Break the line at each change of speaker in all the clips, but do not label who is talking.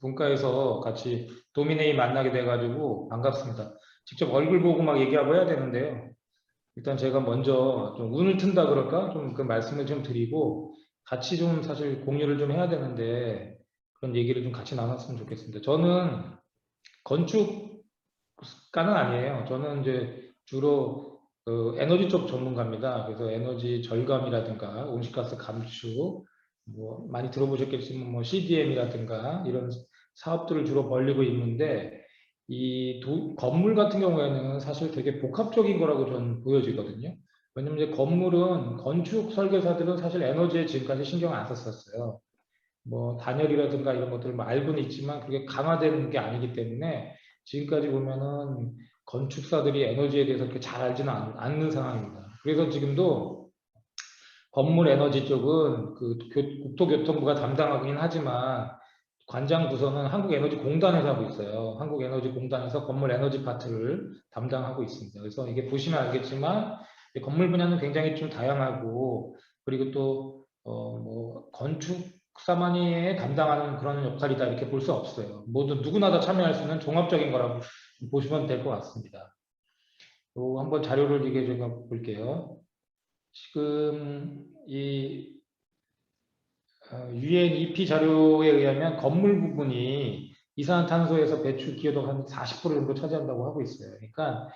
문과에서 같이 도미네이 만나게 돼가지고 반갑습니다. 직접 얼굴 보고 막 얘기하고 해야 되는데요. 일단 제가 먼저 좀 운을 튼다 그럴까? 좀 그 말씀을 좀 드리고 같이 좀 사실 공유를 좀 해야 되는데 그런 얘기를 좀 같이 나눴으면 좋겠습니다. 저는 건축가는 아니에요. 저는 이제 주로 그 에너지 쪽 전문가입니다. 그래서 에너지 절감이라든가 온실가스 감축, 뭐 많이 들어보셨겠지만 뭐 CDM이라든가 이런 사업들을 주로 벌리고 있는데 이 건물 같은 경우에는 사실 되게 복합적인 거라고 저는 보여지거든요. 왜냐면 이제 건물은 건축 설계사들은 사실 에너지에 지금까지 신경 안 썼었어요. 뭐 단열이라든가 이런 것들을 뭐 알고는 있지만 그게 강화되는 게 아니기 때문에 지금까지 보면은 건축사들이 에너지에 대해서 그렇게 잘 알지는 않는 상황입니다. 그래서 지금도 건물 에너지 쪽은 그 국토교통부가 담당하긴 하지만 관장 부서는 한국에너지공단에서 하고 있어요. 한국에너지공단에서 건물 에너지 파트를 담당하고 있습니다. 그래서 이게 보시면 알겠지만 건물 분야는 굉장히 좀 다양하고 그리고 또 뭐 건축사만이 담당하는 그런 역할이다 이렇게 볼 수 없어요. 모두 누구나 다 참여할 수 있는 종합적인 거라고 보시면 될 것 같습니다. 또 한번 자료를 이게 제가 볼게요. 지금 이 UNEP 자료에 의하면 건물 부분이 이산화탄소에서 배출 기여도가 한 40% 정도 차지한다고 하고 있어요. 그러니까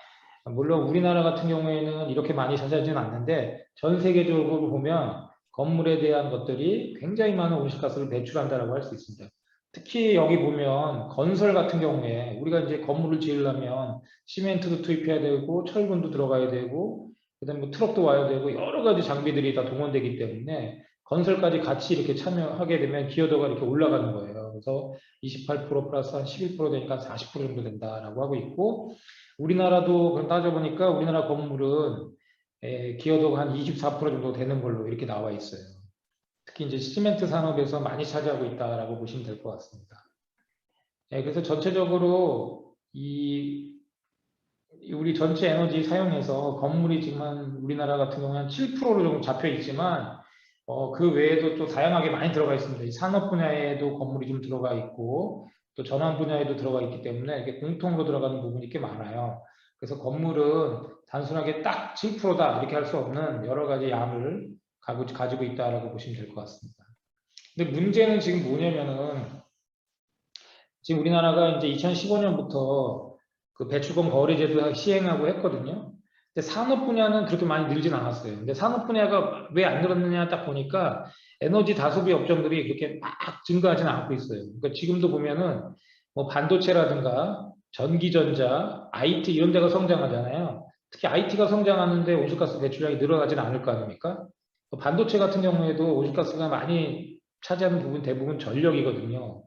물론 우리나라 같은 경우에는 이렇게 많이 차지하지는 않는데 전 세계적으로 보면 건물에 대한 것들이 굉장히 많은 온실가스를 배출한다고 할 수 있습니다. 특히 여기 보면 건설 같은 경우에 우리가 이제 건물을 지으려면 시멘트도 투입해야 되고 철근도 들어가야 되고 그다음에 뭐 트럭도 와야 되고 여러 가지 장비들이 다 동원되기 때문에 건설까지 같이 이렇게 참여하게 되면 기여도가 이렇게 올라가는 거예요. 그래서 28% 플러스 한 11% 되니까 40% 정도 된다라고 하고 있고 우리나라도 그럼 따져보니까 우리나라 건물은 기여도가 한 24% 정도 되는 걸로 이렇게 나와 있어요. 특히 이제 시멘트 산업에서 많이 차지하고 있다라고 보시면 될 것 같습니다. 그래서 전체적으로 우리 전체 에너지 사용에서 건물이 지금 한 우리나라 같은 경우는 한 7%로 좀 잡혀 있지만 그 외에도 또 다양하게 많이 들어가 있습니다. 이 산업 분야에도 건물이 좀 들어가 있고 또 전환 분야에도 들어가 있기 때문에 이렇게 공통으로 들어가는 부분이 꽤 많아요. 그래서 건물은 단순하게 딱 7%다 이렇게 할 수 없는 여러 가지 양을 가지고 있다라고 보시면 될 것 같습니다. 근데 문제는 지금 뭐냐면은 지금 우리나라가 이제 2015년부터 그 배출권 거래 제도 시행하고 했거든요. 근데 산업 분야는 그렇게 많이 늘진 않았어요. 근데 산업 분야가 왜 안 늘었느냐 딱 보니까 에너지 다소비 업종들이 그렇게 막 증가하지는 않고 있어요. 그러니까 지금도 보면은 뭐 반도체라든가 전기전자, IT 이런 데가 성장하잖아요. 특히 IT가 성장하는데 온실가스 배출량이 늘어나지는 않을 거 아닙니까? 반도체 같은 경우에도 온실가스가 많이 차지하는 부분 대부분 전력이거든요.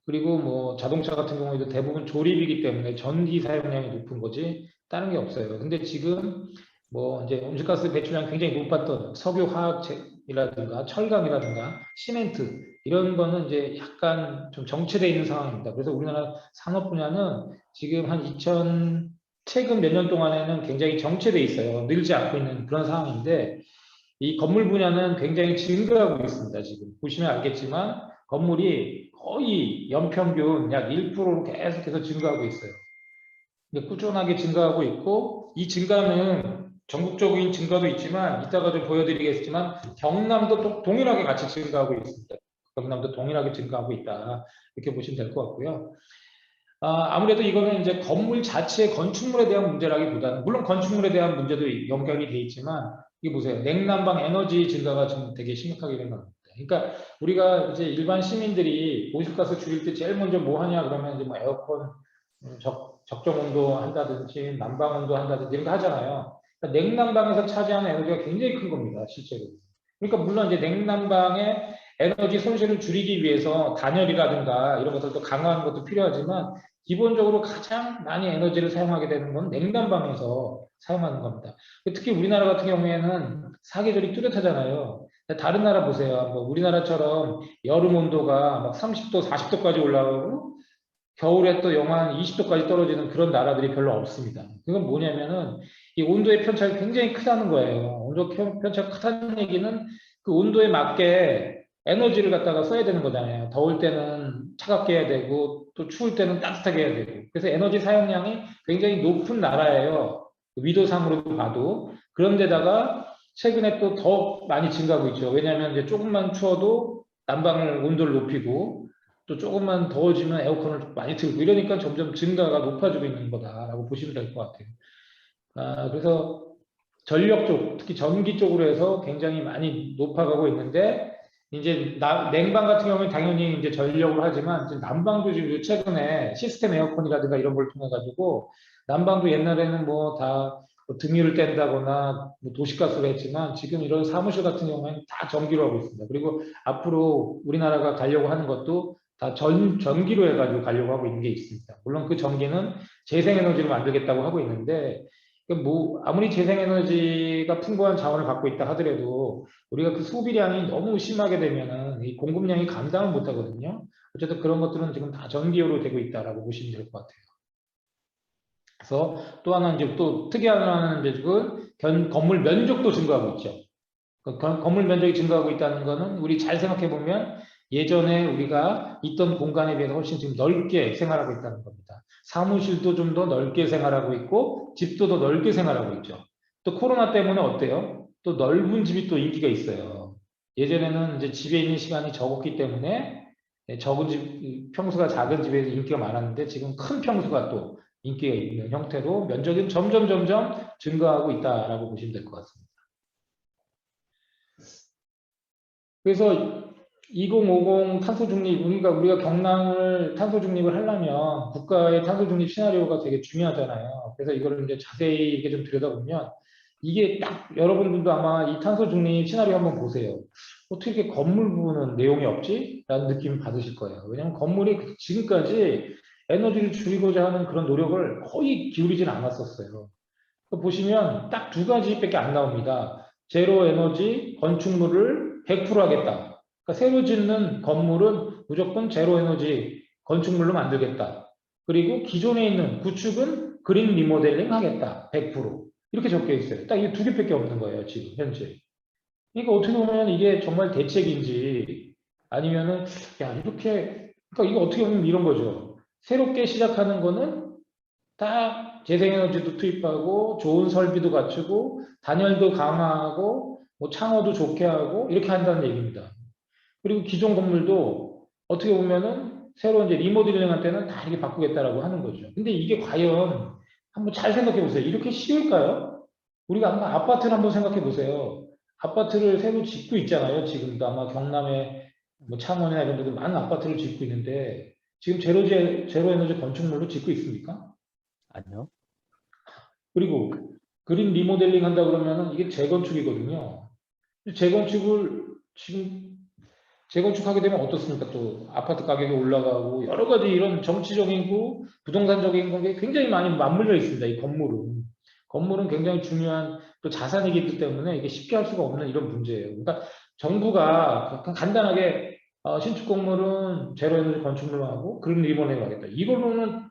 그리고 뭐 자동차 같은 경우에도 대부분 조립이기 때문에 전기 사용량이 높은 거지 다른 게 없어요. 근데 지금 뭐 이제 온실가스 배출량 굉장히 높았던 석유 화학이라든가 철강이라든가 시멘트 이런 거는 이제 약간 좀 정체되어 있는 상황입니다. 그래서 우리나라 산업 분야는 지금 한 2000 최근 몇 년 동안에는 굉장히 정체되어 있어요. 늘지 않고 있는 그런 상황인데 이 건물 분야는 굉장히 증가하고 있습니다. 지금 보시면 알겠지만 건물이 거의 연평균 약 1%로 계속해서 증가하고 있어요. 꾸준하게 증가하고 있고 이 증가는 전국적인 증가도 있지만 이따가 좀 보여드리겠지만 경남도 또 동일하게 같이 증가하고 있습니다. 경남도 동일하게 증가하고 있다 이렇게 보시면 될 것 같고요. 아무래도 이거는 이제 건물 자체의 건축물에 대한 문제라기보다는 물론 건축물에 대한 문제도 연결이 돼 있지만 이게 보세요. 냉난방 에너지 증가가 지금 되게 심각하게 된 겁니다. 그러니까 우리가 이제 일반 시민들이 온실가스 줄일 때 제일 먼저 뭐 하냐 그러면 이제 뭐 에어컨 적정 온도 한다든지 난방 온도 한다든지 이런 거 하잖아요. 그러니까 냉난방에서 차지하는 에너지가 굉장히 큰 겁니다. 실제로. 그러니까 물론 이제 냉난방의 에너지 손실을 줄이기 위해서 단열이라든가 이런 것들도 강화하는 것도 필요하지만 기본적으로 가장 많이 에너지를 사용하게 되는 건 냉난방에서 사용하는 겁니다. 특히 우리나라 같은 경우에는 사계절이 뚜렷하잖아요. 다른 나라 보세요. 뭐 우리나라처럼 여름 온도가 막 30도, 40도까지 올라가고 겨울에 또 영하 한 20도까지 떨어지는 그런 나라들이 별로 없습니다. 그건 뭐냐면은 이 온도의 편차가 굉장히 크다는 거예요. 온도 편차가 크다는 얘기는 그 온도에 맞게 에너지를 갖다가 써야 되는 거잖아요. 더울 때는 차갑게 해야 되고 또 추울 때는 따뜻하게 해야 되고. 그래서 에너지 사용량이 굉장히 높은 나라예요. 위도상으로도 봐도. 그런데다가 최근에 또 더 많이 증가하고 있죠. 왜냐하면 이제 조금만 추워도 난방을 온도를 높이고 또 조금만 더워지면 에어컨을 많이 틀고 이러니까 점점 증가가 높아지고 있는 거다라고 보시면 될 것 같아요. 그래서 전력 쪽, 특히 전기 쪽으로 해서 굉장히 많이 높아가고 있는데 이제 냉방 같은 경우는 당연히 이제 전력으로 하지만 이제 난방도 지금 최근에 시스템 에어컨이라든가 이런 걸 통해 가지고 난방도 옛날에는 뭐 다 등유를 뗀다거나 뭐 도시가스로 했지만 지금 이런 사무실 같은 경우에는 다 전기로 하고 있습니다. 그리고 앞으로 우리나라가 가려고 하는 것도 다 전기로 해가지고 가려고 하고 있는 게 있습니다. 물론 그 전기는 재생에너지로 만들겠다고 하고 있는데 뭐 아무리 재생에너지가 풍부한 자원을 갖고 있다 하더라도 우리가 그 소비량이 너무 심하게 되면은 이 공급량이 감당을 못 하거든요. 어쨌든 그런 것들은 지금 다 전기요로 되고 있다라고 보시면 될 것 같아요. 그래서 또 하나 이제 또 특이한 이제 건물 면적도 증가하고 있죠. 건물 면적이 증가하고 있다는 것은 우리 잘 생각해 보면 예전에 우리가 있던 공간에 비해서 훨씬 지금 넓게 생활하고 있다는 겁니다. 사무실도 좀 더 넓게 생활하고 있고 집도 더 넓게 생활하고 있죠. 또 코로나 때문에 어때요? 또 넓은 집이 또 인기가 있어요. 예전에는 이제 집에 있는 시간이 적었기 때문에 적은 집, 평수가 작은 집에서 인기가 많았는데 지금 큰 평수가 또 인기가 있는 형태로 면적이 점점 증가하고 있다라고 보시면 될 것 같습니다. 그래서 2050 탄소 중립, 우리가 경랑을 탄소 중립을 하려면 국가의 탄소 중립 시나리오가 되게 중요하잖아요. 그래서 이거를 이제 자세히 이게 좀 들여다보면 이게 딱 여러분들도 아마 이 탄소 중립 시나리오 한번 보세요. 어떻게 이렇게 건물 부분은 내용이 없지? 라는 느낌을 받으실 거예요. 왜냐하면 건물이 지금까지 에너지를 줄이고자 하는 그런 노력을 거의 기울이진 않았었어요. 보시면 딱 두 가지밖에 안 나옵니다. 제로 에너지 건축물을 100% 하겠다. 그러니까 새로 짓는 건물은 무조건 제로 에너지 건축물로 만들겠다. 그리고 기존에 있는 구축은 그린 리모델링 하겠다. 100%. 이렇게 적혀 있어요. 딱 이 두 개밖에 없는 거예요, 지금 현재. 그러니까 어떻게 보면 이게 정말 대책인지 아니면은 야 이렇게 그러니까 이거 어떻게 보면 이런 거죠. 새롭게 시작하는 거는 다 재생에너지도 투입하고 좋은 설비도 갖추고 단열도 강화하고 뭐 창호도 좋게 하고 이렇게 한다는 얘기입니다. 그리고 기존 건물도 어떻게 보면은 새로 이제 리모델링 할 때는 다 이렇게 바꾸겠다라고 하는 거죠. 근데 이게 과연 한번 잘 생각해 보세요. 이렇게 쉬울까요? 우리가 한번 아파트를 한번 생각해 보세요. 아파트를 새로 짓고 있잖아요. 지금도 아마 경남에 뭐 창원이나 이런 데도 많은 아파트를 짓고 있는데 지금 제로 에너지 건축물로 짓고 있습니까?
아니요.
그리고 그린 리모델링 한다 그러면은 이게 재건축이거든요. 재건축을 지금 재건축하게 되면 어떻습니까? 또 아파트 가격이 올라가고 여러 가지 이런 정치적이고 부동산적인 게 굉장히 많이 맞물려 있습니다. 이 건물은 굉장히 중요한 또 자산이기 때문에 이게 쉽게 할 수가 없는 이런 문제예요. 그러니까 정부가 간단하게 신축 건물은 제로 에너지 건축물로 하고 그린 리모델링 하겠다. 이걸로는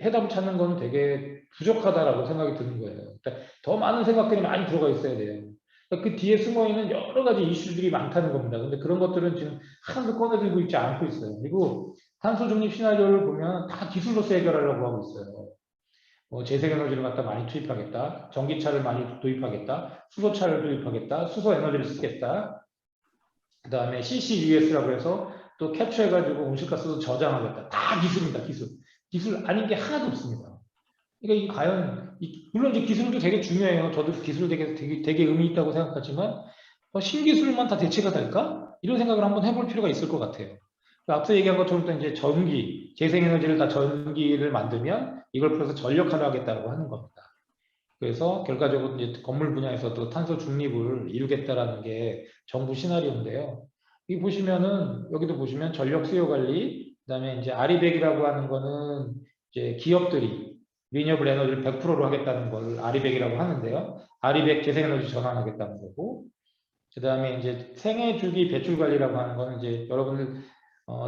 해답을 찾는 건 되게 부족하다라고 생각이 드는 거예요. 그러니까 더 많은 생각들이 많이 들어가 있어야 돼요. 그러니까 그 뒤에 숨어 있는 여러 가지 이슈들이 많다는 겁니다. 근데 그런 것들은 지금 하나도 꺼내들고 있지 않고 있어요. 그리고 탄소 중립 시나리오를 보면 다 기술로서 해결하려고 하고 있어요. 뭐 재생에너지를 갖다 많이 투입하겠다, 전기차를 많이 도입하겠다, 수소차를 도입하겠다, 수소 에너지를 쓰겠다. 그 다음에 CCUS라고 해서 또 캡처해가지고 온실가스도 저장하겠다. 다 기술입니다, 기술. 기술 아닌 게 하나도 없습니다. 그러니까 이게 과연 물론 이제 기술도 되게 중요해요. 저도 기술 되게 의미 있다고 생각하지만 신기술만 다 대체가 될까? 이런 생각을 한번 해볼 필요가 있을 것 같아요. 앞서 얘기한 것처럼 또 이제 전기, 재생에너지를 다 전기를 만들면 이걸 풀어서 전력화를 하겠다고 하는 겁니다. 그래서 결과적으로 이제 건물 분야에서도 탄소 중립을 이루겠다라는 게 정부 시나리오인데요. 이 보시면은 여기도 보시면 전력 수요 관리, 그다음에 이제 아리백이라고 하는 거는 이제 기업들이 리뉴얼블 에너지를 100%로 하겠다는 걸 아리백이라고 하는데요. 아리백 재생에너지 전환하겠다는 거고, 그다음에 이제 생애 주기 배출 관리라고 하는 거는 이제 여러분들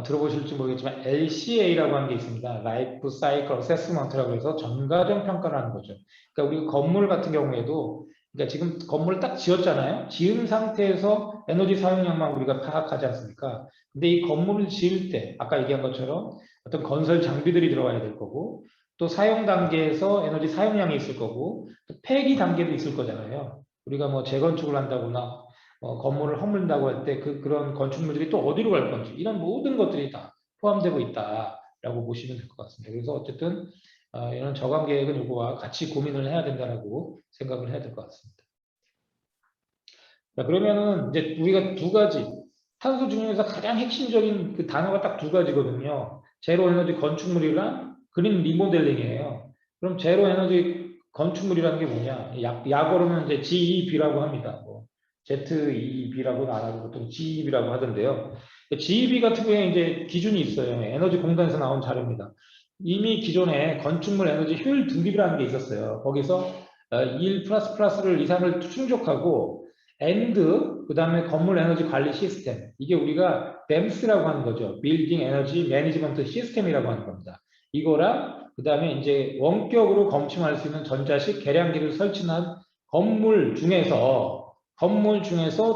들어보실지 모르겠지만 LCA라고 하는 게 있습니다. 라이프 사이클 어세스먼트라고 해서 전가적 평가를 하는 거죠. 그러니까 우리 건물 같은 경우에도 그러니까 지금 건물을 딱 지었잖아요. 지은 상태에서 에너지 사용량만 우리가 파악하지 않습니까? 근데 이 건물을 지을 때 아까 얘기한 것처럼 어떤 건설 장비들이 들어가야 될 거고 또 사용 단계에서 에너지 사용량이 있을 거고 또 폐기 단계도 있을 거잖아요. 우리가 뭐 재건축을 한다거나 건물을 허물다고 할 때 그런 건축물들이 또 어디로 갈 건지 이런 모든 것들이 다 포함되고 있다라고 보시면 될 것 같습니다. 그래서 어쨌든 이런 저감 계획은 이거와 같이 고민을 해야 된다라고 생각을 해야 될 것 같습니다. 자, 그러면은 이제 우리가 두 가지 탄소 중에서 가장 핵심적인 그 단어가 딱 두 가지거든요. 제로 에너지 건축물이랑 그린 리모델링이에요. 그럼 제로 에너지 건축물이라는 게 뭐냐? 약어로는 이제 GEB라고 합니다. 뭐 ZEB라고는 안 하고 보통 GEB라고 하던데요. GEB 같은 경우에 이제 기준이 있어요. 에너지 공단에서 나온 자료입니다. 이미 기존에 건축물 에너지 효율 등급이라는 게 있었어요. 거기서 1++를 이상을 충족하고 그 다음에 건물 에너지 관리 시스템. 이게 우리가 BEMS라고 하는 거죠. 빌딩 에너지 매니지먼트 시스템이라고 하는 겁니다. 이거랑 그 다음에 이제 원격으로 검침할 수 있는 전자식 계량기를 설치한 건물 중에서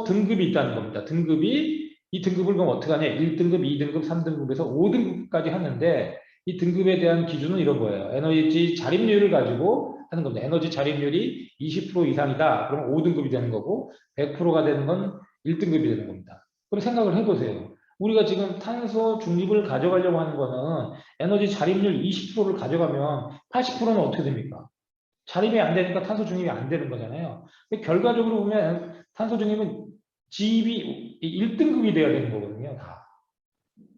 등급이 있다는 겁니다. 이 등급을 그럼 어떻게 하냐? 1등급, 2등급, 3등급에서 5등급까지 하는데 이 등급에 대한 기준은 이런 거예요. 에너지 자립률을 가지고 하는 겁니다. 에너지 자립률이 20% 이상이다. 그러면 5등급이 되는 거고 100%가 되는 건 1등급이 되는 겁니다. 그럼 생각을 해보세요. 우리가 지금 탄소 중립을 가져가려고 하는 거는 에너지 자립률 20%를 가져가면 80%는 어떻게 됩니까? 자립이 안 되니까 탄소 중립이 안 되는 거잖아요. 결과적으로 보면 탄소 중립은 GEB 1등급이 돼야 되는 거거든요. 다.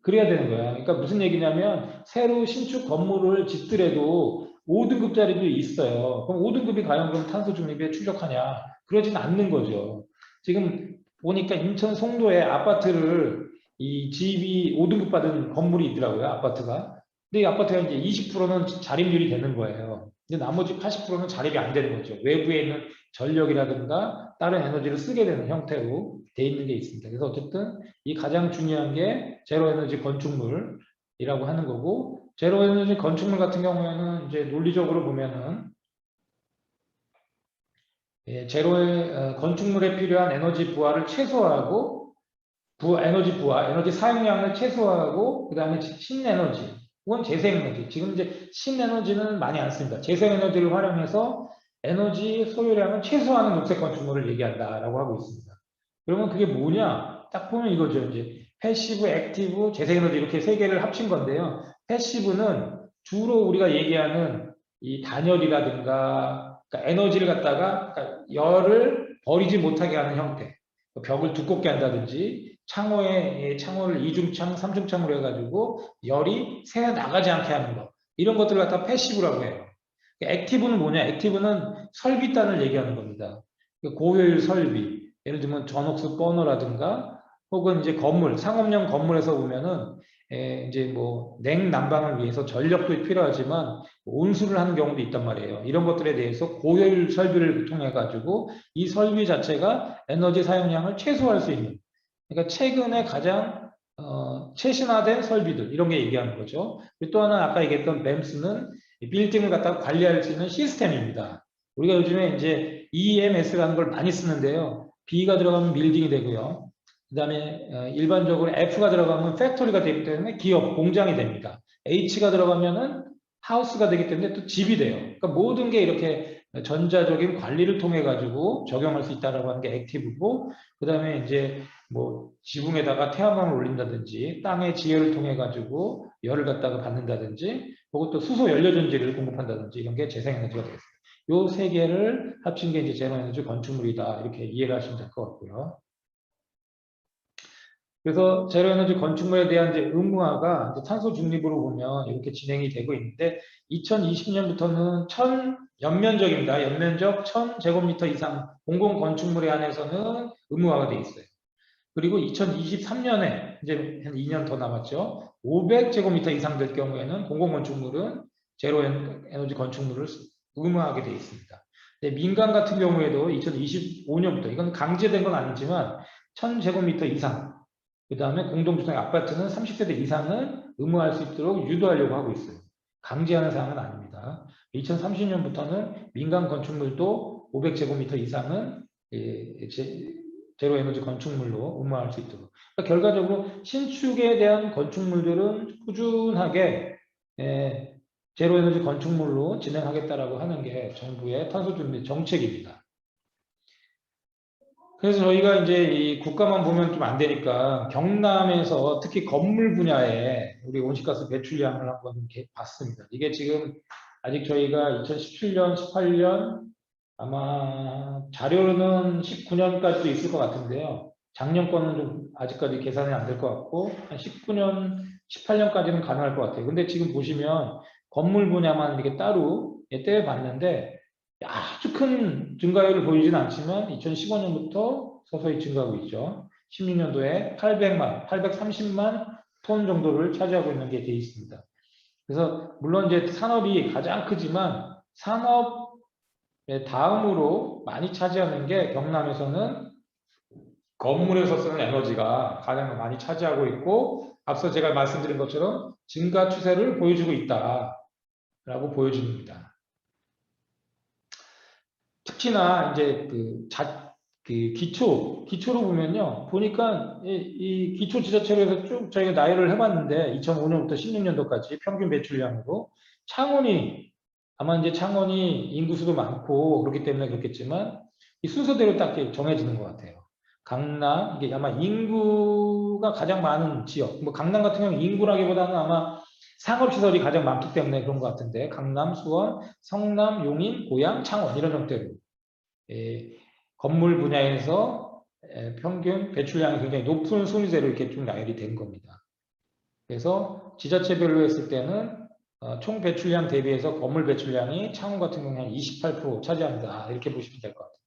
그래야 되는 거야. 그러니까 무슨 얘기냐면 새로 신축 건물을 짓더라도 5등급짜리도 있어요. 그럼 5등급이 과연 그럼 탄소 중립에 충족하냐? 그러진 않는 거죠. 지금 보니까 인천 송도에 아파트를 이 집이 5등급 받은 건물이 있더라고요. 아파트가. 근데 이 아파트가 이제 20%는 자립률이 되는 거예요. 근데 나머지 80%는 자립이 안 되는 거죠. 외부에 있는 전력이라든가 다른 에너지를 쓰게 되는 형태로 돼 있는 게 있습니다. 그래서 어쨌든 이 가장 중요한 게 제로 에너지 건축물이라고 하는 거고, 제로 에너지 건축물 같은 경우에는 이제 논리적으로 보면은 제로의 건축물에 필요한 에너지 부하를 최소화하고 에너지 사용량을 최소화하고 그다음에 신에너지 혹은 재생에너지. 지금 이제 신에너지는 많이 안 씁니다. 재생에너지를 활용해서 에너지 소요량을 최소화하는 녹색 건축물을 얘기한다라고 하고 있습니다. 그러면 그게 뭐냐? 딱 보면 이거죠. 이제 패시브, 액티브, 재생에너지 이렇게 세 개를 합친 건데요. 패시브는 주로 우리가 얘기하는 이 단열이라든가 그러니까 에너지를 갖다가 그러니까 열을 버리지 못하게 하는 형태. 벽을 두껍게 한다든지 창호를 이중창, 삼중창으로 해가지고 열이 새 나가지 않게 하는 거. 이런 것들을 갖다 패시브라고 해요. 액티브는 뭐냐? 액티브는 설비단을 얘기하는 겁니다. 고효율 설비. 예를 들면 전옥수 버너라든가 혹은 이제 상업용 건물에서 보면은 이제 뭐 냉난방을 위해서 전력도 필요하지만 온수를 하는 경우도 있단 말이에요. 이런 것들에 대해서 고효율 설비를 통해 가지고 이 설비 자체가 에너지 사용량을 최소화할 수 있는. 그러니까 최근에 가장 최신화된 설비들 이런 게 얘기하는 거죠. 또 하나 아까 얘기했던 BEMS는 빌딩을 갖다가 관리할 수 있는 시스템입니다. 우리가 요즘에 이제 EMS라는 걸 많이 쓰는데요. B가 들어가면 빌딩이 되고요. 그 다음에 일반적으로 F가 들어가면 팩토리가 되기 때문에 기업, 공장이 됩니다. H가 들어가면은 하우스가 되기 때문에 또 집이 돼요. 그러니까 모든 게 이렇게 전자적인 관리를 통해 가지고 적용할 수 있다라고 하는 게 액티브고, 그 다음에 이제 뭐 지붕에다가 태양광을 올린다든지 땅의 지혜를 통해 가지고 열을 갖다가 받는다든지 혹은 또 수소 연료 전지를 공급한다든지 이런 게 재생에너지가 되겠습니다. 요 세 개를 합친 게 이제 제로에너지 건축물이다 이렇게 이해를 하시면 될 것 같고요. 그래서 제로에너지 건축물에 대한 이제 의무화가 이제 탄소 중립으로 보면 이렇게 진행이 되고 있는데 2020년부터는 연면적입니다. 연면적 1000제곱미터 이상 공공 건축물에 한해서는 의무화가 돼 있어요. 그리고 2023년에 이제 한 2년 더 남았죠. 500제곱미터 이상 될 경우에는 공공건축물은 제로 에너지 건축물을 의무화하게 되어 있습니다. 민간 같은 경우에도 2025년부터 이건 강제된 건 아니지만 1000제곱미터 이상 그 다음에 공동주택 아파트는 30세대 이상은 의무화할 수 있도록 유도하려고 하고 있어요. 강제하는 사항은 아닙니다. 2030년부터는 민간 건축물도 500제곱미터 이상은 제로 에너지 건축물로 운영할 수 있도록. 그러니까 결과적으로 신축에 대한 건축물들은 꾸준하게 제로 에너지 건축물로 진행하겠다라고 하는 게 정부의 탄소 준비 정책입니다. 그래서 저희가 이제 이 국가만 보면 좀 안 되니까 경남에서 특히 건물 분야에 우리 온실가스 배출량을 한번 이렇게 봤습니다. 이게 지금 아직 저희가 2017년, 18년 아마 자료는 19년까지도 있을 것 같은데요. 작년 거는 좀 아직까지 계산이 안 될 것 같고 한 19년, 18년까지는 가능할 것 같아요. 근데 지금 보시면 건물 분야만 이렇게 따로 떼봤는데 아주 큰 증가율을 보이진 않지만 2015년부터 서서히 증가하고 있죠. 16년도에 830만 톤 정도를 차지하고 있는 게 되어 있습니다. 그래서 물론 이제 산업이 가장 크지만 산업 다음으로 많이 차지하는 게 경남에서는 건물에서 쓰는 에너지가 가장 많이 차지하고 있고 앞서 제가 말씀드린 것처럼 증가 추세를 보여주고 있다라고 보여집니다. 특히나 이제 기초로 보면요. 보니까 이 기초 지자체로서 쭉 저희가 나열을 해봤는데 2005년부터 16년도까지 평균 배출량으로 아마 이제 창원이 인구수도 많고 그렇기 때문에 그렇겠지만 이 순서대로 딱 정해지는 것 같아요. 강남, 이게 아마 인구가 가장 많은 지역, 뭐 강남 같은 경우는 인구라기보다는 아마 상업시설이 가장 많기 때문에 그런 것 같은데 강남, 수원, 성남, 용인, 고양, 창원 이런 형태로 건물 분야에서 평균 배출량이 굉장히 높은 순위대로 이렇게 좀 나열이 된 겁니다. 그래서 지자체별로 했을 때는 총 배출량 대비해서 건물 배출량이 창원 같은 경우는 한 28% 차지합니다. 이렇게 보시면 될 것 같아요.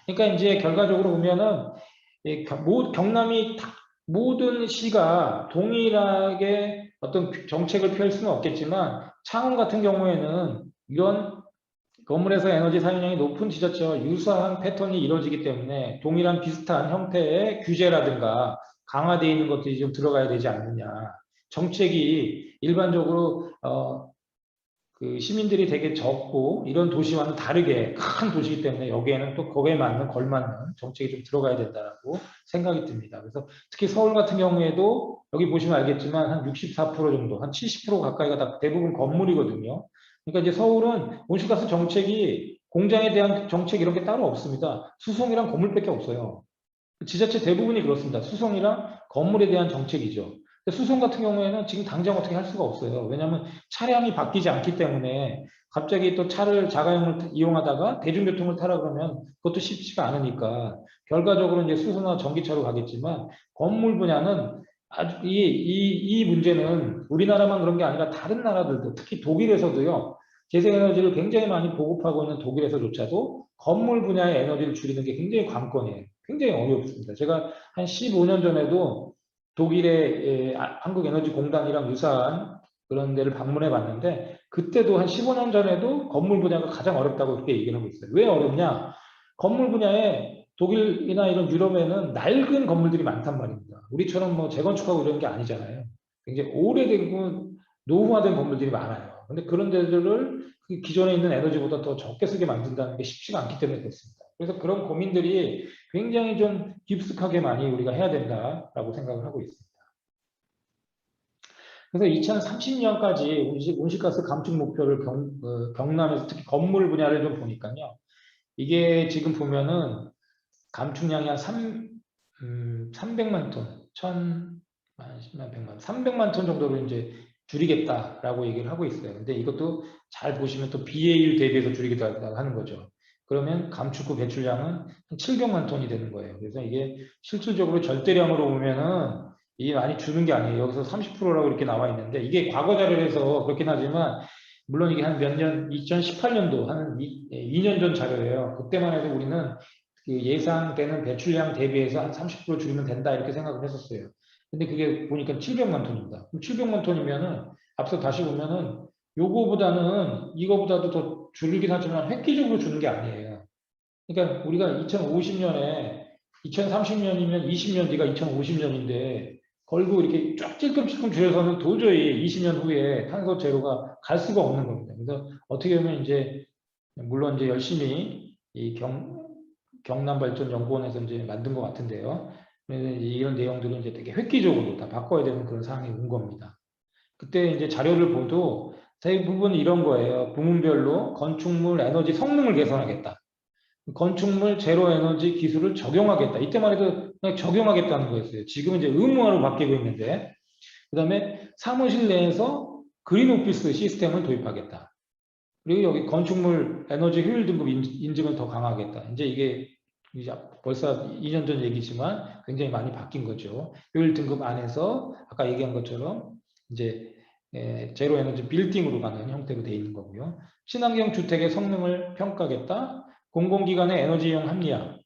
그러니까 이제 결과적으로 보면은 경남이 모든 시가 동일하게 어떤 정책을 펼 수는 없겠지만 창원 같은 경우에는 이런 건물에서 에너지 사용량이 높은 지자체와 유사한 패턴이 이루어지기 때문에 동일한 비슷한 형태의 규제라든가 강화되어 있는 것들이 좀 들어가야 되지 않느냐. 정책이 일반적으로 시민들이 되게 적고 이런 도시와는 다르게 큰 도시이기 때문에 여기에는 또 거기에 걸맞는 정책이 좀 들어가야 된다고 생각이 듭니다. 그래서 특히 서울 같은 경우에도 여기 보시면 알겠지만 한 64% 정도, 한 70% 가까이가 다 대부분 건물이거든요. 그러니까 이제 서울은 온실가스 정책이 공장에 대한 정책 이런 게 따로 없습니다. 수송이랑 건물밖에 없어요. 지자체 대부분이 그렇습니다. 수송이랑 건물에 대한 정책이죠. 수송 같은 경우에는 지금 당장 어떻게 할 수가 없어요. 왜냐하면 차량이 바뀌지 않기 때문에 갑자기 또 차를 자가용을 이용하다가 대중교통을 타라 그러면 그것도 쉽지가 않으니까 결과적으로 이제 수소나 전기차로 가겠지만 건물 분야는 아주 이 문제는 우리나라만 그런 게 아니라 다른 나라들도 특히 독일에서도요. 재생에너지를 굉장히 많이 보급하고 있는 독일에서조차도 건물 분야의 에너지를 줄이는 게 굉장히 관건이에요. 굉장히 어렵습니다. 제가 한 15년 전에도 독일의 한국에너지공단이랑 유사한 그런 데를 방문해 봤는데 그때도 한 15년 전에도 건물 분야가 가장 어렵다고 그렇게 얘기를 하고 있어요. 왜 어렵냐? 건물 분야에 독일이나 이런 유럽에는 낡은 건물들이 많단 말입니다. 우리처럼 뭐 재건축하고 이런 게 아니잖아요. 굉장히 오래되고 노후화된 건물들이 많아요. 근데 그런 데들을 기존에 있는 에너지보다 더 적게 쓰게 만든다는 게 쉽지가 않기 때문에 그렇습니다. 그래서 그런 고민들이 굉장히 좀 깊숙하게 많이 우리가 해야 된다라고 생각을 하고 있습니다. 그래서 2030년까지 온실가스 감축 목표를 경남에서 특히 건물 분야를 좀 보니까요. 이게 지금 보면은 감축량이 한 300만 톤, 1000만, 100만, 300만 톤 정도로 이제 줄이겠다라고 얘기를 하고 있어요. 근데 이것도 잘 보시면 또 BAU 대비해서 줄이겠다고 하는 거죠. 그러면 감축 후 배출량은 한 700만 톤이 되는 거예요. 그래서 이게 실질적으로 절대량으로 보면은 이게 많이 주는 게 아니에요. 여기서 30%라고 이렇게 나와 있는데 이게 과거 자료에서 그렇긴 하지만 물론 이게 한 몇 년, 2018년도 한 2년 전 자료예요. 그때만 해도 우리는 그 예상되는 배출량 대비해서 한 30% 줄이면 된다 이렇게 생각을 했었어요. 근데 그게 보니까 700만 톤입니다. 그럼 700만 톤이면은 앞서 다시 보면은 요거보다는 이거보다도 더 줄이긴 하지만 획기적으로 주는 게 아니에요. 그러니까 우리가 2050년에 2030년이면 20년 뒤가 2050년인데 걸고 이렇게 쫙 찔끔찔끔 줄여서는 도저히 20년 후에 탄소 제로가 갈 수가 없는 겁니다. 그래서 어떻게 보면 이제 물론 이제 열심히 이 경남발전연구원에서 이제 만든 것 같은데요. 이런 내용들은 이제 되게 획기적으로 다 바꿔야 되는 그런 상황이 온 겁니다. 그때 이제 자료를 보도 대부분 이런 거예요. 부문별로 건축물 에너지 성능을 개선하겠다. 건축물 제로 에너지 기술을 적용하겠다. 이때만 해도 그냥 적용하겠다는 거였어요. 지금은 이제 의무화로 바뀌고 있는데, 그 다음에 사무실 내에서 그린 오피스 시스템을 도입하겠다. 그리고 여기 건축물 에너지 효율 등급 인증을 더 강화하겠다. 이제 이게 벌써 2년 전 얘기지만 굉장히 많이 바뀐 거죠. 효율 등급 안에서 아까 얘기한 것처럼 이제 제로 에너지 빌딩으로 가는 형태로 되어 있는 거고요. 친환경 주택의 성능을 평가하겠다. 공공기관의 에너지 이용 합리화를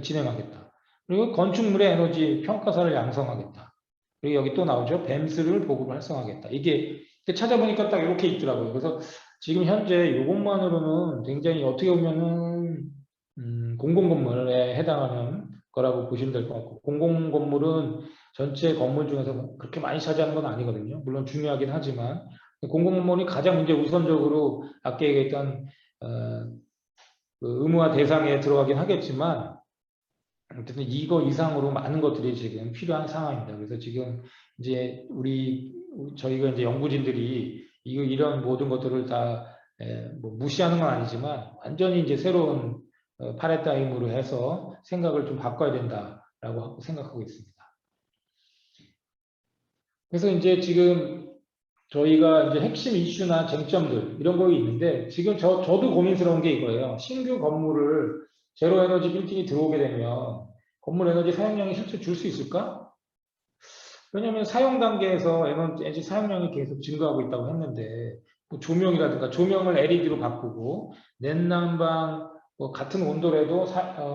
진행하겠다. 그리고 건축물의 에너지 평가사를 양성하겠다. 그리고 여기 또 나오죠. 뱀스를 보급 활성화하겠다. 이게 찾아보니까 딱 이렇게 있더라고요. 그래서 지금 현재 이것만으로는 굉장히 어떻게 보면은 공공건물에 해당하는 거라고 보시면 될 것 같고, 공공건물은 전체 건물 중에서 그렇게 많이 차지하는 건 아니거든요. 물론 중요하긴 하지만 공공건물이 가장 이제 우선적으로 아까 얘기했던 그 의무화 대상에 들어가긴 하겠지만, 어쨌든 이거 이상으로 많은 것들이 지금 필요한 상황입니다. 그래서 지금 이제 저희가 이제 연구진들이 이런 모든 것들을 다 뭐 무시하는 건 아니지만 완전히 이제 새로운 파라다임으로 해서 생각을 좀 바꿔야 된다라고 생각하고 있습니다. 그래서 이제 지금 저희가 이제 핵심 이슈나 쟁점들 이런 거 있는데, 지금 저도 고민스러운 게 이거예요. 신규 건물을 제로 에너지 빌딩이 들어오게 되면 건물 에너지 사용량이 실제 줄 수 있을까? 왜냐하면 사용 단계에서 에너지 사용량이 계속 증가하고 있다고 했는데, 뭐 조명이라든가 조명을 LED로 바꾸고 냉난방 뭐 같은 온도라도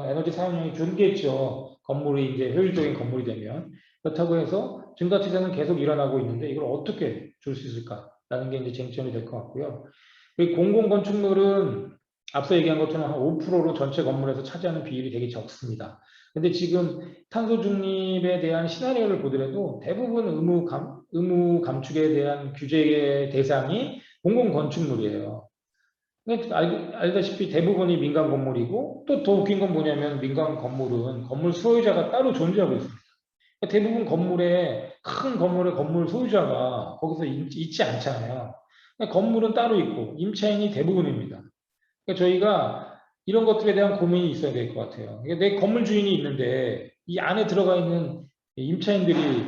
에너지 사용량이 줄겠죠. 건물이 이제 효율적인 건물이 되면. 그렇다고 해서 증가치사는 계속 일어나고 있는데 이걸 어떻게 줄 수 있을까라는 게 이제 쟁점이 될 것 같고요. 그리고 공공건축물은 앞서 얘기한 것처럼 한 5%로 전체 건물에서 차지하는 비율이 되게 적습니다. 근데 지금 탄소 중립에 대한 시나리오를 보더라도 대부분 의무 감축에 대한 규제의 대상이 공공 건축물이에요. 알다시피 대부분이 민간 건물이고, 또 더 웃긴 건 뭐냐면 민간 건물은 건물 소유자가 따로 존재하고 있습니다. 대부분 큰 건물의 건물 소유자가 거기서 있지 않잖아요. 건물은 따로 있고 임차인이 대부분입니다. 저희가 이런 것들에 대한 고민이 있어야 될 것 같아요. 내 건물 주인이 있는데 이 안에 들어가 있는 임차인들이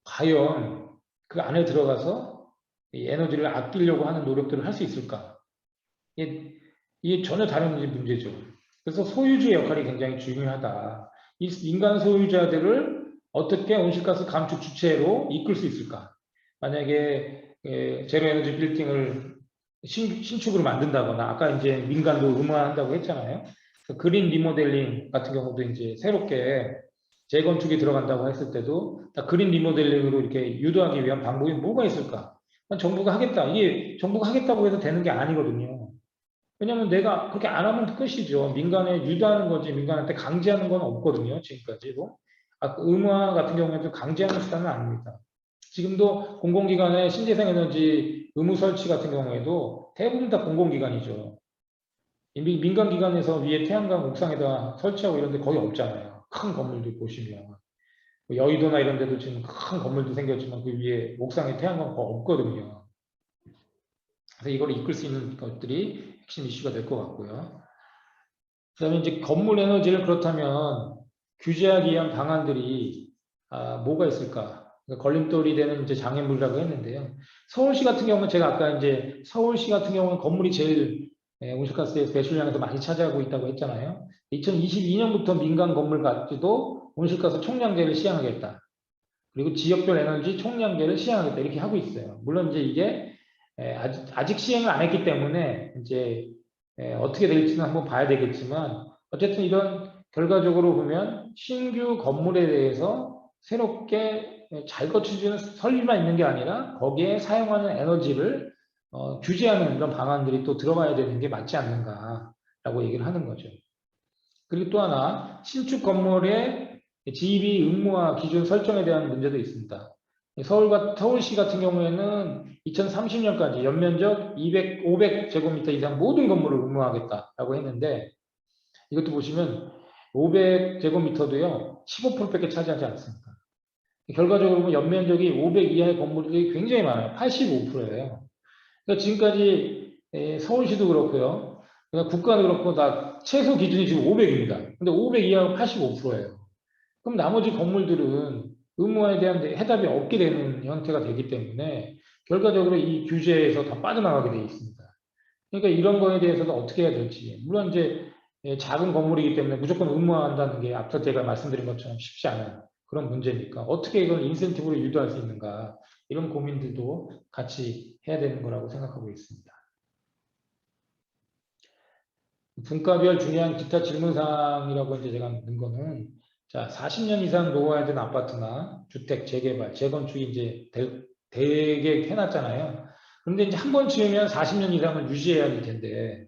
과연 그 안에 들어가서 에너지를 아끼려고 하는 노력들을 할 수 있을까? 이게 전혀 다른 문제죠. 그래서 소유주의 역할이 굉장히 중요하다. 이 민간 소유자들을 어떻게 온실가스 감축 주체로 이끌 수 있을까? 만약에 제로 에너지 빌딩을 신축으로 만든다거나, 아까 이제 민간도 의무화한다고 했잖아요. 그린 리모델링 같은 경우도 이제 새롭게 재건축이 들어간다고 했을 때도 그린 리모델링으로 이렇게 유도하기 위한 방법이 뭐가 있을까? 정부가 하겠다. 이게 정부가 하겠다고 해서 되는 게 아니거든요. 왜냐면 내가 그렇게 안 하면 끝이죠. 민간에 유도하는 거지 민간한테 강제하는 건 없거든요. 지금까지도. 의무화 같은 경우에도 강제하는 수단은 아닙니다. 지금도 공공기관의 신재생 에너지 의무 설치 같은 경우에도 대부분 다 공공기관이죠. 민간기관에서 위에 태양광 옥상에다 설치하고 이런 데 거의 없잖아요. 큰 건물들 보시면. 여의도나 이런 데도 지금 큰 건물도 생겼지만 그 위에 옥상에 태양광 거의 없거든요. 그래서 이걸 이끌 수 있는 것들이 핵심 이슈가 될 것 같고요. 그 다음에 이제 건물 에너지를 그렇다면 규제하기 위한 방안들이 뭐가 있을까? 그러니까 걸림돌이 되는 이제 장애물이라고 했는데요. 서울시 같은 경우는 제가 아까 이제 서울시 같은 경우는 건물이 제일 온실가스의 배출량에서 많이 차지하고 있다고 했잖아요. 2022년부터 민간 건물까지도 온실가스 총량제를 시행하겠다. 그리고 지역별 에너지 총량제를 시행하겠다. 이렇게 하고 있어요. 물론 이제 이게 아직 시행을 안 했기 때문에 이제 어떻게 될지는 한번 봐야 되겠지만, 어쨌든 이런 결과적으로 보면 신규 건물에 대해서 새롭게 잘 갖춰지는 설비만 있는 게 아니라 거기에 사용하는 에너지를 규제하는 이런 방안들이 또 들어가야 되는 게 맞지 않는가라고 얘기를 하는 거죠. 그리고 또 하나, 신축 건물의 GEB 의무화 기준 설정에 대한 문제도 있습니다. 서울시 같은 경우에는 2030년까지 연면적 500제곱미터 이상 모든 건물을 의무화하겠다라고 했는데, 이것도 보시면 500제곱미터도요 15%밖에 차지하지 않습니다. 결과적으로 보면 연면적이 500 이하의 건물들이 굉장히 많아요. 85%예요. 그러니까 지금까지 서울시도 그렇고요. 그러니까 국가도 그렇고 다 최소 기준이 지금 500입니다. 근데 500 이하가 85%예요. 그럼 나머지 건물들은 의무화에 대한 해답이 없게 되는 형태가 되기 때문에 결과적으로 이 규제에서 다 빠져나가게 되어 있습니다. 그러니까 이런 거에 대해서는 어떻게 해야 될지. 물론 이제 작은 건물이기 때문에 무조건 의무화한다는 게 앞서 제가 말씀드린 것처럼 쉽지 않은 그런 문제니까 어떻게 이걸 인센티브로 유도할 수 있는가 이런 고민들도 같이 해야 되는 거라고 생각하고 있습니다. 분과별 중요한 기타 질문사항이라고 이제 제가 넣은 거는 자 40년 이상 노후화에 된 아파트나 주택 재개발, 재건축이 이제 되게 해놨잖아요. 그런데 이제 한 번 지으면 40년 이상은 유지해야 될 텐데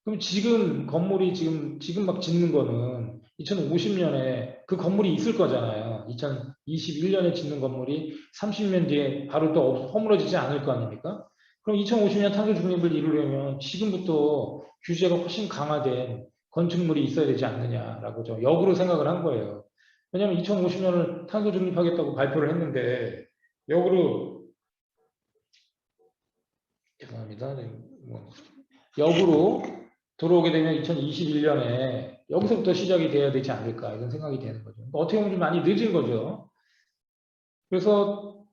그럼 지금 건물이 지금 막 짓는 거는 2050년에 그 건물이 있을 거잖아요. 2021년에 짓는 건물이 30년 뒤에 바로 또 허물어지지 않을 거 아닙니까? 그럼 2050년 탄소 중립을 이루려면 지금부터 규제가 훨씬 강화된 건축물이 있어야 되지 않느냐라고 저 역으로 생각을 한 거예요. 왜냐하면 2050년을 탄소 중립하겠다고 발표를 했는데 역으로 죄송합니다. 역으로 들어오게 되면 2021년에 여기서부터 시작이 돼야 되지 않을까 이런 생각이 되는 거죠. 어떻게 보면 좀 많이 늦은 거죠. 그래서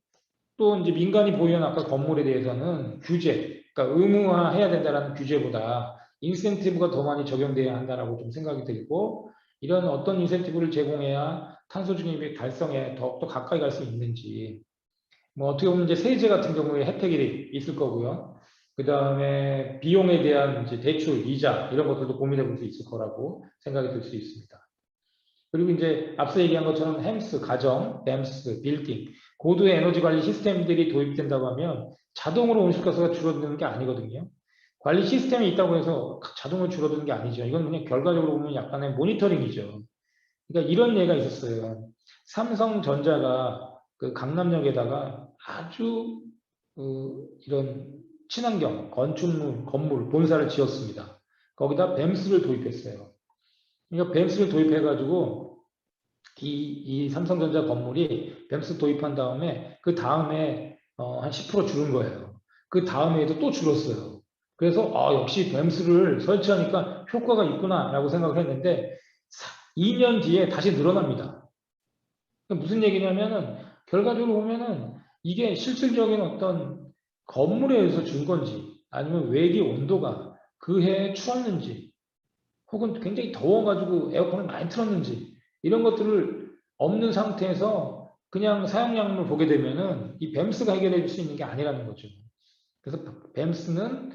또 이제 민간이 보유한 아까 건물에 대해서는 규제, 그러니까 의무화해야 된다는 규제보다 인센티브가 더 많이 적용돼야 한다라고 좀 생각이 들고 이런 어떤 인센티브를 제공해야 탄소 중립의 달성에 더욱더 가까이 갈 수 있는지 뭐 어떻게 보면 이제 세제 같은 경우에 혜택이 있을 거고요. 그 다음에 비용에 대한 이제 대출, 이자 이런 것들도 고민해 볼 수 있을 거라고 생각이 들 수 있습니다. 그리고 이제 앞서 얘기한 것처럼 햄스, 가정, 댐스, 빌딩, 고도의 에너지 관리 시스템들이 도입된다고 하면 자동으로 온실가스가 줄어드는 게 아니거든요. 관리 시스템이 있다고 해서 자동으로 줄어드는 게 아니죠. 이건 그냥 결과적으로 보면 약간의 모니터링이죠. 그러니까 이런 예가 있었어요. 삼성전자가 그 강남역에다가 아주 이런 친환경 건축물, 건물, 본사를 지었습니다. 거기다 뱀스를 도입했어요. 그러니까 뱀스를 도입해가지고 이 삼성전자 건물이 뱀스 도입한 다음에 그 다음에 한 10% 줄은 거예요. 그 다음에도 또 줄었어요. 그래서 역시 뱀스를 설치하니까 효과가 있구나라고 생각을 했는데 2년 뒤에 다시 늘어납니다. 무슨 얘기냐면은 결과적으로 보면은 이게 실질적인 어떤 건물에 의해서 준 건지 아니면 외기 온도가 그 해에 추웠는지 혹은 굉장히 더워가지고 에어컨을 많이 틀었는지 이런 것들을 없는 상태에서 그냥 사용량을 보게 되면은 이 뱀스가 해결해 줄 수 있는 게 아니라는 거죠. 그래서 뱀스는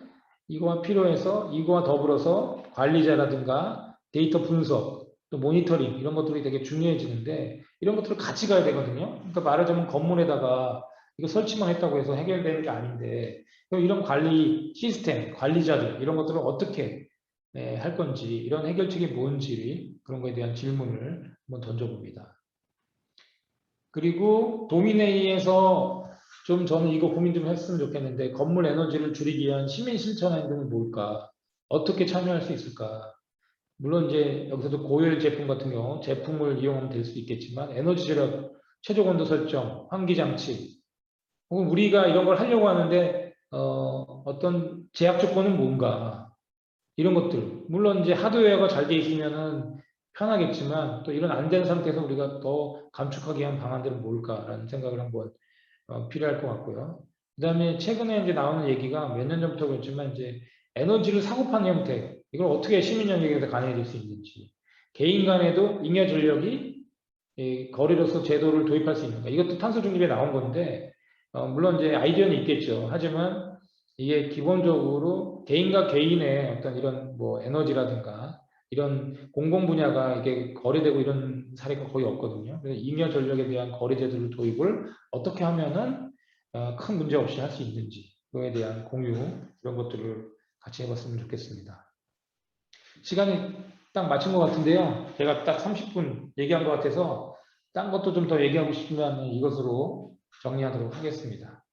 이거와 필요해서 이거와 더불어서 관리자라든가 데이터 분석 또 모니터링 이런 것들이 되게 중요해지는데 이런 것들을 같이 가야 되거든요. 그러니까 말하자면 건물에다가 이거 설치만 했다고 해서 해결되는 게 아닌데 이런 관리 시스템, 관리자들 이런 것들을 어떻게 할 건지 이런 해결책이 뭔지 그런 거에 대한 질문을 한번 던져봅니다. 그리고 도민회의에서 좀 저는 이거 고민 좀 했으면 좋겠는데 건물 에너지를 줄이기 위한 시민 실천 행동이 뭘까? 어떻게 참여할 수 있을까? 물론 이제 여기서도 고열 제품 같은 경우 제품을 이용하면 될 수 있겠지만 에너지 절약, 최저 온도 설정, 환기 장치 혹은 우리가 이런 걸 하려고 하는데 어떤 제약 조건은 뭔가 이런 것들 물론 이제 하드웨어가 잘 돼 있으면은 편하겠지만 또 이런 안 된 상태에서 우리가 더 감축하기 위한 방안들은 뭘까라는 생각을 한번 필요할 것 같고요. 그 다음에 최근에 이제 나오는 얘기가 몇 년 전부터 그렇지만 이제 에너지를 사고 파는 형태, 이걸 어떻게 시민 영역에서 가능해질 수 있는지, 개인 간에도 잉여 전력이 거리로서 제도를 도입할 수 있는가. 이것도 탄소 중립에 나온 건데, 물론 이제 아이디어는 있겠죠. 하지만 이게 기본적으로 개인과 개인의 어떤 이런 뭐 에너지라든가 이런 공공 분야가 이게 거래되고 이런 사례가 거의 없거든요. 그래서 잉여 전력에 대한 거래 제도를 도입을 어떻게 하면은 큰 문제 없이 할 수 있는지 그거에 대한 공유 이런 것들을 같이 해봤으면 좋겠습니다. 시간이 딱 맞춘 것 같은데요. 제가 딱 30분 얘기한 것 같아서 딴 것도 좀 더 얘기하고 싶으면 이것으로 정리하도록 하겠습니다.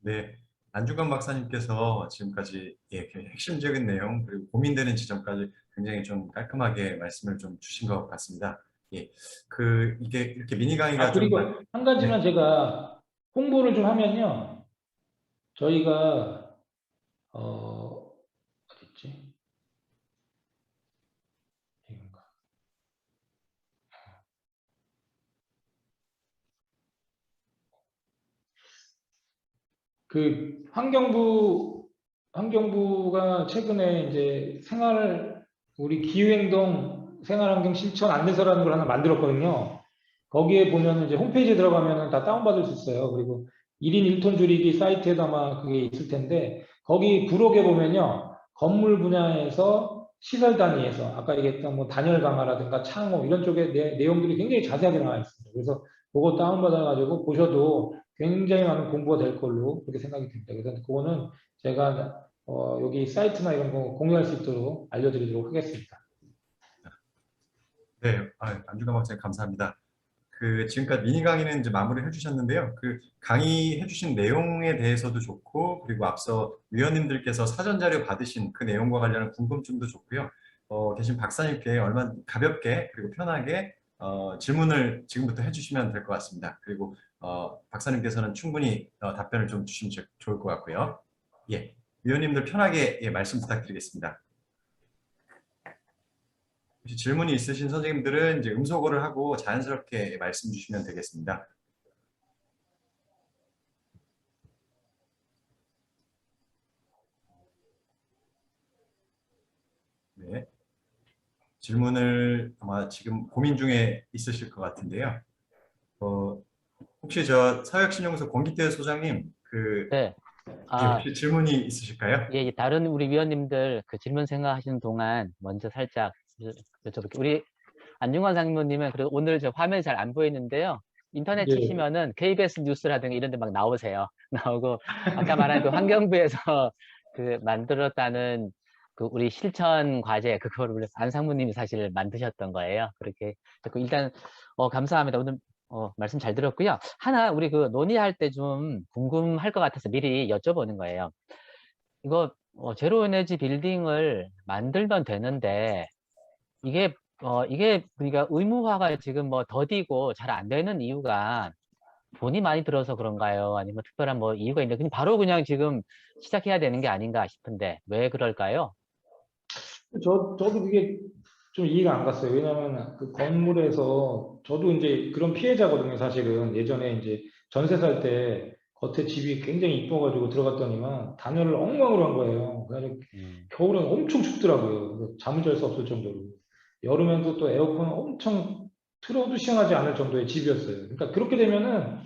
네, 안중근 박사님께서 지금까지 그 핵심적인 내용 그리고 고민되는 지점까지 굉장히 좀 깔끔하게 말씀을 좀 주신 것 같습니다. 예, 이게 이렇게 미니 강의가 좀
그리고 한 가지만
네,
제가 홍보를 좀 하면요. 저희가, 어딨지? 이건가? 환경부가 최근에 이제 우리 기후행동 생활환경 실천 안내서라는 걸 하나 만들었거든요. 거기에 보면 이제 홈페이지에 들어가면 다 다운받을 수 있어요. 그리고 1인 1톤 줄이기 사이트에도 아마 그게 있을 텐데, 거기 부록에 보면요. 건물 분야에서 시설 단위에서 아까 얘기했던 뭐 단열 강화라든가 창호 이런 쪽에 내용들이 굉장히 자세하게 나와 있습니다. 그래서 그거 다운받아가지고 보셔도 굉장히 많은 공부가 될 걸로 그렇게 생각이 듭니다. 그래서 그거는 제가 여기 사이트나 이런 거 공유할 수 있도록 알려드리도록 하겠습니다.
네, 안중근 박사님 감사합니다. 지금까지 미니 강의는 이제 마무리를 해주셨는데요. 강의해 주신 내용에 대해서도 좋고, 그리고 앞서 위원님들께서 사전 자료 받으신 그 내용과 관련한 궁금증도 좋고요. 대신 박사님께 얼마 가볍게 그리고 편하게 질문을 지금부터 해주시면 될 것 같습니다. 그리고 박사님께서는 충분히 답변을 좀 주시면 좋을 것 같고요. 예, 위원님들 편하게 말씀 부탁드리겠습니다. 혹시 질문이 있으신 선생님들은 이제 음소거를 하고 자연스럽게 말씀 주시면 되겠습니다. 네. 질문을 아마 지금 고민 중에 있으실 것 같은데요. 혹시 사회혁신연구소 권기태 소장님,
네.
혹시 질문이 있으실까요?
예, 다른 우리 위원님들 그 질문 생각하시는 동안 먼저 살짝 여쭤볼게요. 우리 안중근 장모님은 그래도 오늘 저 화면이 잘 안 보이는데요. 인터넷
예.
치시면은 KBS 뉴스라든가 이런 데 막 나오세요. 나오고 아까 말한 그 환경부에서 그 만들었다는 그 우리 실천 과제 그거를 우리 안 상무님이 사실 만드셨던 거예요. 그렇게 됐고 일단 감사합니다. 오늘 말씀 잘 들었고요. 하나 우리 그 논의할 때 좀 궁금할 것 같아서 미리 여쭤보는 거예요. 이거 제로 에너지 빌딩을 만들면 되는데 이게 그러니까 의무화가 지금 뭐 더디고 잘 안 되는 이유가 돈이 많이 들어서 그런가요? 아니면 특별한 뭐 이유가 있는데 그냥 바로 그냥 지금 시작해야 되는 게 아닌가 싶은데 왜 그럴까요?
저도 그게 좀 이해가 안 갔어요. 왜냐하면 그 건물에서 저도 이제 그런 피해자거든요. 사실은 예전에 이제 전세 살 때 겉에 집이 굉장히 이뻐가지고 들어갔더니만 단열을 엉망으로 한 거예요. 그래가지고
음,
겨울엔 엄청 춥더라고요. 그래서 잠을 잘 수 없을 정도로. 여름에도 또 에어컨 엄청 틀어도 시원하지 않을 정도의 집이었어요. 그러니까 그렇게 되면은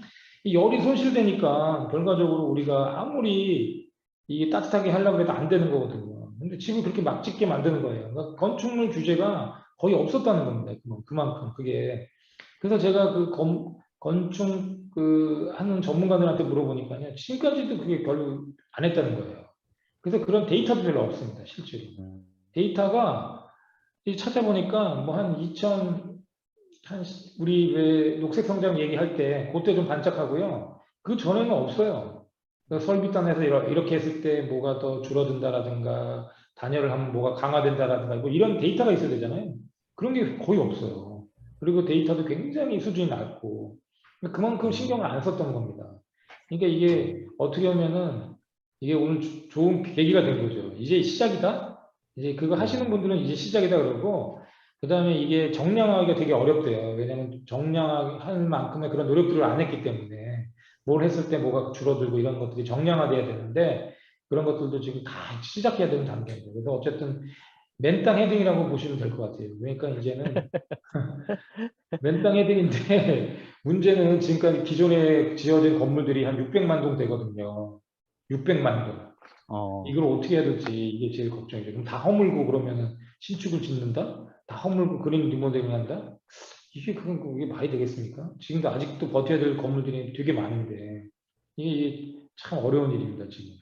이 열이 손실되니까 결과적으로 우리가 아무리 이게 따뜻하게 하려고 해도 안 되는 거거든요. 근데 집을 그렇게 막 짓게 만드는 거예요. 그러니까 건축물 규제가 거의 없었다는 겁니다. 그만큼 그게. 그래서 제가 건축 하는 전문가들한테 물어보니까요. 지금까지도 그게 별로 안 했다는 거예요. 그래서 그런 데이터도 별로 없습니다. 실제로.
음,
데이터가 찾아보니까 뭐 한 2000, 우리 왜 녹색 성장 얘기할 때 그때 좀 반짝하고요. 그 전에는 없어요. 그러니까 설비단에서 이렇게 했을 때 뭐가 더 줄어든다라든가 단열을 하면 뭐가 강화된다라든가 뭐 이런 데이터가 있어야 되잖아요. 그런 게 거의 없어요. 그리고 데이터도 굉장히 수준이 낮고 그만큼 신경을 안 썼던 겁니다. 그러니까 이게 어떻게 하면은 이게 오늘 좋은 계기가 된 거죠. 이제 시작이다. 이제 그거 하시는 분들은 이제 시작이다 그러고 그다음에 이게 정량화하기가 되게 어렵대요. 왜냐하면 정량할 만큼의 그런 노력들을 안 했기 때문에 뭘 했을 때 뭐가 줄어들고 이런 것들이 정량화돼야 되는데 그런 것들도 지금 다 시작해야 되는 단계입니다. 그래서 어쨌든 맨땅 헤딩이라고 보시면 될 것 같아요. 그러니까 이제는 맨땅 헤딩인데 문제는 지금까지 기존에 지어진 건물들이 한 600만 동 되거든요. 600만 동.
어,
이걸 어떻게 해야 될지 이게 제일 걱정이죠. 그럼 다 허물고 그러면은 신축을 짓는다? 다 허물고 그린 리모델링 한다? 그게 말이 되겠습니까? 지금도 아직도 버텨야 될 건물들이 되게 많은데 이게 참 어려운 일입니다, 지금.